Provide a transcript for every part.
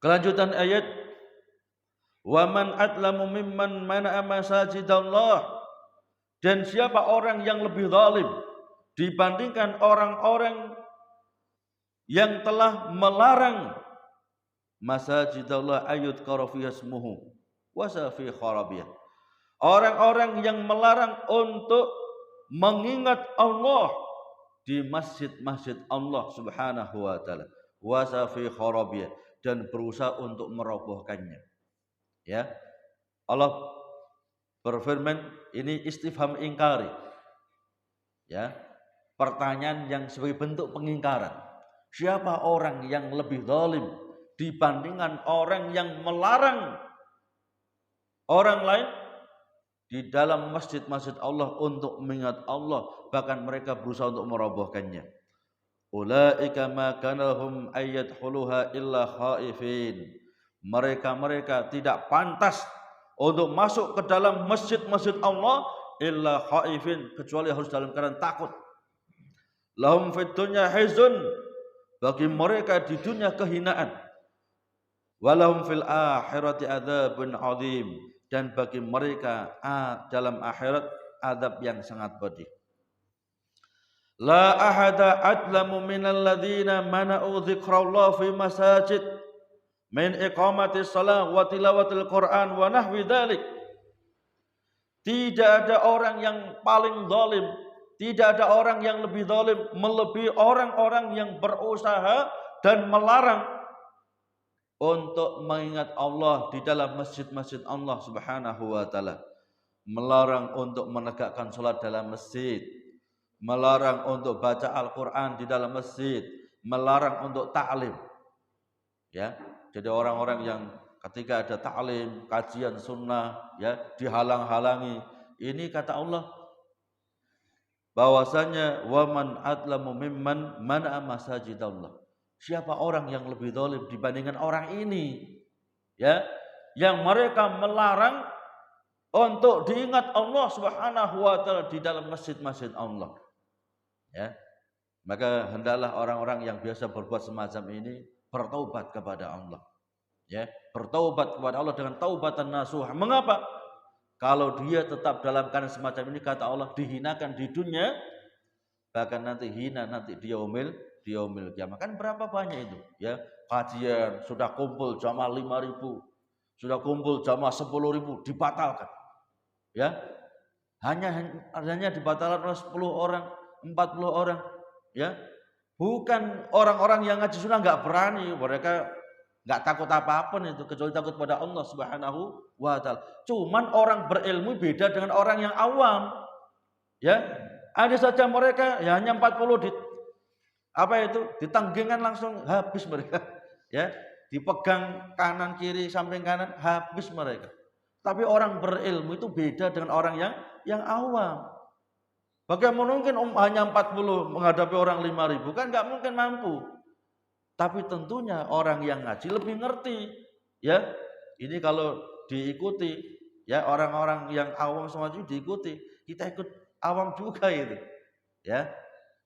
Kelanjutan ayat, wa man adlamu mimman mana'a masajidallah, dan siapa orang yang lebih zalim dibandingkan orang-orang yang telah melarang masajidallah ayut karafiha ismuhu wa safi kharabiyah. Orang-orang yang melarang untuk mengingat Allah di masjid-masjid Allah Subhanahu wa taala, wa safi kharabiyah, dan berusaha untuk merobohkannya. Ya. Allah berfirman, ini istifham ingkari. Ya. Pertanyaan yang sebagai bentuk pengingkaran. Siapa orang yang lebih zalim dibandingkan orang yang melarang orang lain di dalam masjid-masjid Allah untuk mengingat Allah, bahkan mereka berusaha untuk merobohkannya. Ulaika ma kana lahum ayyadkhuluha illa khaifin. Mereka tidak pantas untuk masuk ke dalam masjid-masjid Allah illa khaifin, kecuali harus dalam keadaan takut. Lahum fid dunya hizun, bagi mereka di dunia kehinaan. Walahum fil akhirati adzabun adzim, dan bagi mereka dalam akhirat adab yang sangat pedih. La ahada adlamu minal ladzina mana'u dzikrallah fi masajid min iqamati shalah wa tilawatil Qur'an wa nahwi dzalik. Tidak ada orang yang paling zalim, tidak ada orang yang lebih zalim melebihi orang-orang yang berusaha dan melarang untuk mengingat Allah di dalam masjid-masjid Allah Subhanahu wa taala. Melarang untuk menegakkan salat dalam masjid, melarang untuk baca Al-Qur'an di dalam masjid, melarang untuk ta'lim. Ya. Jadi orang-orang yang ketika ada ta'lim, kajian sunnah, ya, dihalang-halangi. Ini kata Allah bahwasanya waman adlamu mimman mana'a masajidallah. Siapa orang yang lebih zalim dibandingkan orang ini, ya, yang mereka melarang untuk diingat Allah Subhanahu wa taala di dalam masjid-masjid Allah. Ya. Maka hendaklah orang-orang yang biasa berbuat semacam ini bertaubat kepada Allah. Ya, bertaubat kepada Allah dengan taubatan nasuha. Mengapa? Kalau dia tetap dalam keadaan semacam ini, kata Allah, dihinakan di dunia, bahkan nanti hina nanti di yaumil kiamah. Kan berapa banyak itu, ya, kajian sudah kumpul jamaah 5.000, sudah kumpul jamaah 10.000 dibatalkan. Ya. Hanya dibatalkan oleh 10 orang, 40 orang, ya. Bukan orang-orang yang ngaji sunnah enggak berani, mereka enggak takut apa-apa itu kecuali takut pada Allah Subhanahu wa taala. Cuman orang berilmu beda dengan orang yang awam. Ya. Ada saja mereka ya hanya 40 ditanggingan langsung habis mereka. Ya, dipegang kanan kiri samping kanan habis mereka. Tapi orang berilmu itu beda dengan orang yang awam. Bagaimana mungkin hanya 40 menghadapi orang 5.000, kan enggak mungkin mampu. Tapi tentunya orang yang ngaji lebih ngerti. Ya, ini kalau diikuti, ya, orang-orang yang awam semacam itu diikuti, kita ikut awam juga itu. Ya.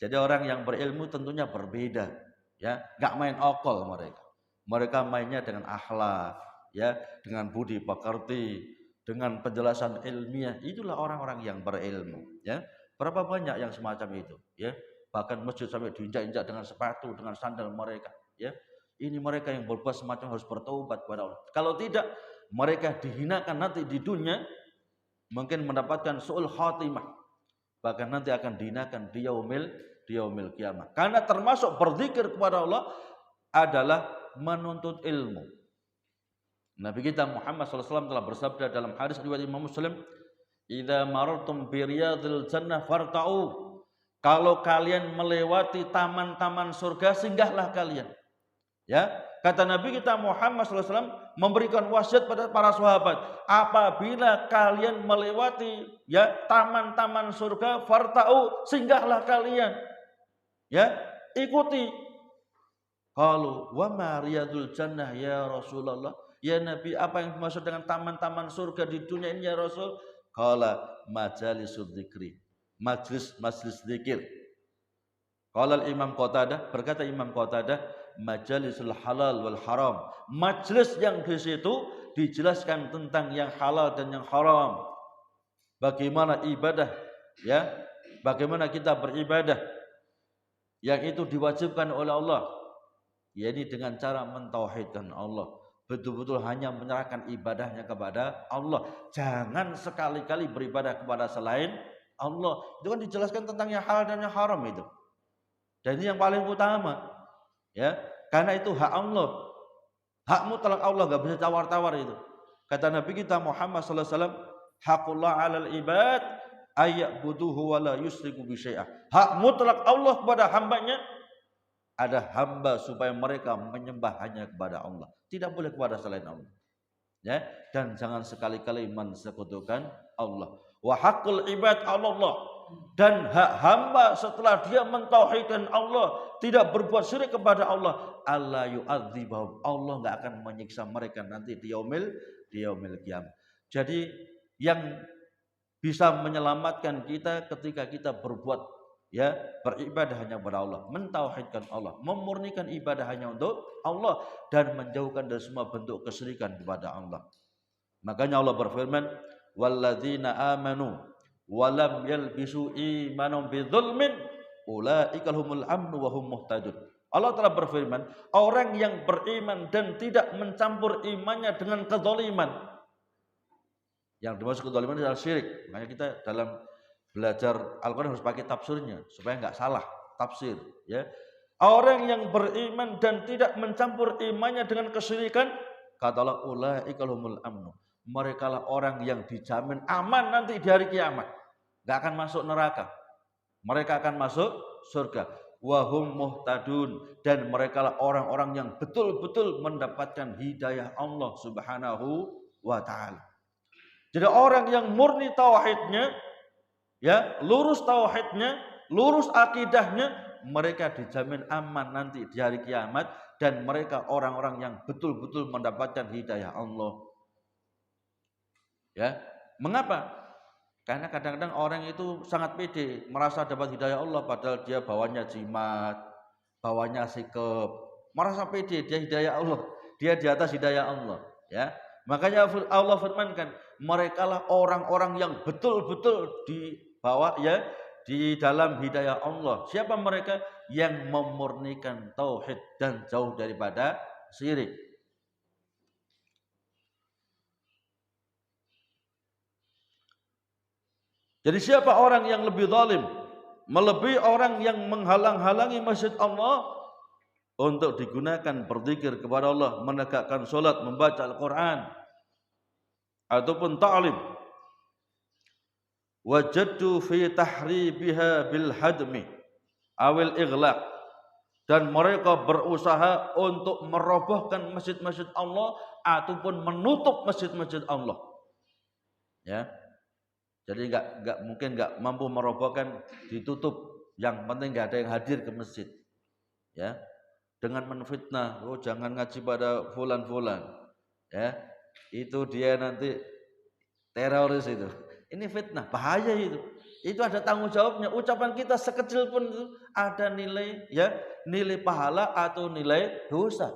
Jadi orang yang berilmu tentunya berbeda, ya, enggak main okol mereka. Mereka mainnya dengan akhlak, ya, dengan budi pekerti, dengan penjelasan ilmiah. Itulah orang-orang yang berilmu, ya. Berapa banyak yang semacam itu, ya. Bahkan masjid sampai diinjak-injak dengan sepatu, dengan sandal mereka, ya. Ini mereka yang berbuat semacam harus bertaubat kepada Allah. Kalau tidak, mereka dihinakan nanti di dunia, mungkin mendapatkan su'ul khatimah. Bahkan nanti akan dihinakan di yaumil kiamah. Karena termasuk berzikir kepada Allah adalah menuntut ilmu. Nabi kita Muhammad SAW telah bersabda dalam hadis riwayat Imam Muslim, "Idza marartum bi riyadil jannah farta'u." Kalau kalian melewati taman-taman surga, singgahlah kalian. Ya, kata Nabi kita Muhammad SAW memberikan wasiat pada para sahabat, apabila kalian melewati, ya, taman-taman surga, farta'u, singgahlah kalian. Ya, ikuti. Qalu wa ma riyadul jannah ya Rasulullah? Ya Nabi, apa yang dimaksud dengan taman-taman surga di dunia ini ya Rasul? Qala majalisud dzikri. Majlis zikir. Qala Imam Qatadah, berkata Imam Qatadah, majalisul halal wal haram. Majelis yang di situ dijelaskan tentang yang halal dan yang haram. Bagaimana ibadah, ya, bagaimana kita beribadah yang itu diwajibkan oleh Allah, yakni dengan cara mentauhidkan Allah, betul-betul hanya menyerahkan ibadahnya kepada Allah. Jangan sekali-kali beribadah kepada selain Allah. Itu kan dijelaskan tentang yang halal dan yang haram itu. Dan ini yang paling utama, ya, karena itu hak Allah, hak mutlak Allah, nggak bisa tawar-tawar itu. Kata Nabi kita Muhammad sallallahu alaihi wasallam, haqqullah 'alal ibad ayya'buduhu wa la yusyriku bi syai'ah. Hak mutlak Allah kepada hambanya, ada hamba supaya mereka menyembah hanya kepada Allah, tidak boleh kepada selain Allah, ya, dan jangan sekali-kali mensekutukan Allah. Wa haqqul ibad 'ala Allah, dan hak hamba setelah dia mentauhidkan Allah, tidak berbuat syirik kepada Allah, alla yu'adzibahum, Allah enggak akan menyiksa mereka nanti di yaumil qiyamah. Jadi yang bisa menyelamatkan kita ketika kita berbuat, ya, beribadah hanya kepada Allah, mentauhidkan Allah, memurnikan ibadah hanya untuk Allah, dan menjauhkan dari semua bentuk kesyirikan kepada Allah. Makanya Allah berfirman, walladzina amanu walam yalbisu imanahum bidzulmin ulaika humul amnu wa hum muhtadun. Allah telah berfirman, orang yang beriman dan tidak mencampur imannya dengan kezaliman. Yang dimaksud kezaliman adalah syirik. Makanya kita dalam belajar Al-Quran harus pakai tafsirnya supaya nggak salah tafsir, ya. Orang yang beriman dan tidak mencampur imannya dengan kesyirikan, kata Allah, ulaika humul amnu, mereka lah orang yang dijamin aman nanti di hari kiamat, nggak akan masuk neraka, mereka akan masuk surga. Wahum muhtadun, dan mereka lah orang-orang yang betul-betul mendapatkan hidayah Allah Subhanahu wa ta'ala. Jadi orang yang murni tauhidnya, ya, lurus tauhidnya, lurus akidahnya, mereka dijamin aman nanti di hari kiamat, dan mereka orang-orang yang betul-betul mendapatkan hidayah Allah. Ya, mengapa? Karena kadang-kadang orang itu sangat pede, merasa dapat hidayah Allah, padahal dia bawanya jimat, bawanya sikap, merasa pede dia hidayah Allah, dia di atas hidayah Allah, ya. Makanya Allah firmankan, mereka lah orang-orang yang betul-betul di bawah, ya, di dalam hidayah Allah. Siapa mereka? Yang memurnikan tauhid dan jauh daripada syirik. Jadi siapa orang yang lebih zalim, melebihi orang yang menghalang-halangi masjid Allah untuk digunakan berzikir kepada Allah, menegakkan salat, membaca Al-Quran ataupun ta'lim. Wajadtu fi tahribiha bil hadmi awil ighlaq, dan mereka berusaha untuk merobohkan masjid-masjid Allah ataupun menutup masjid-masjid Allah, ya. Jadi mungkin nggak mampu merobohkan, ditutup, yang penting nggak ada yang hadir ke masjid, ya, dengan menfitnah, oh jangan ngaji pada fulan-fulan, ya, itu dia nanti teroris itu. Ini fitnah, bahaya itu. Itu ada tanggung jawabnya. Ucapan kita sekecil pun itu ada nilai, ya, nilai pahala atau nilai dosa.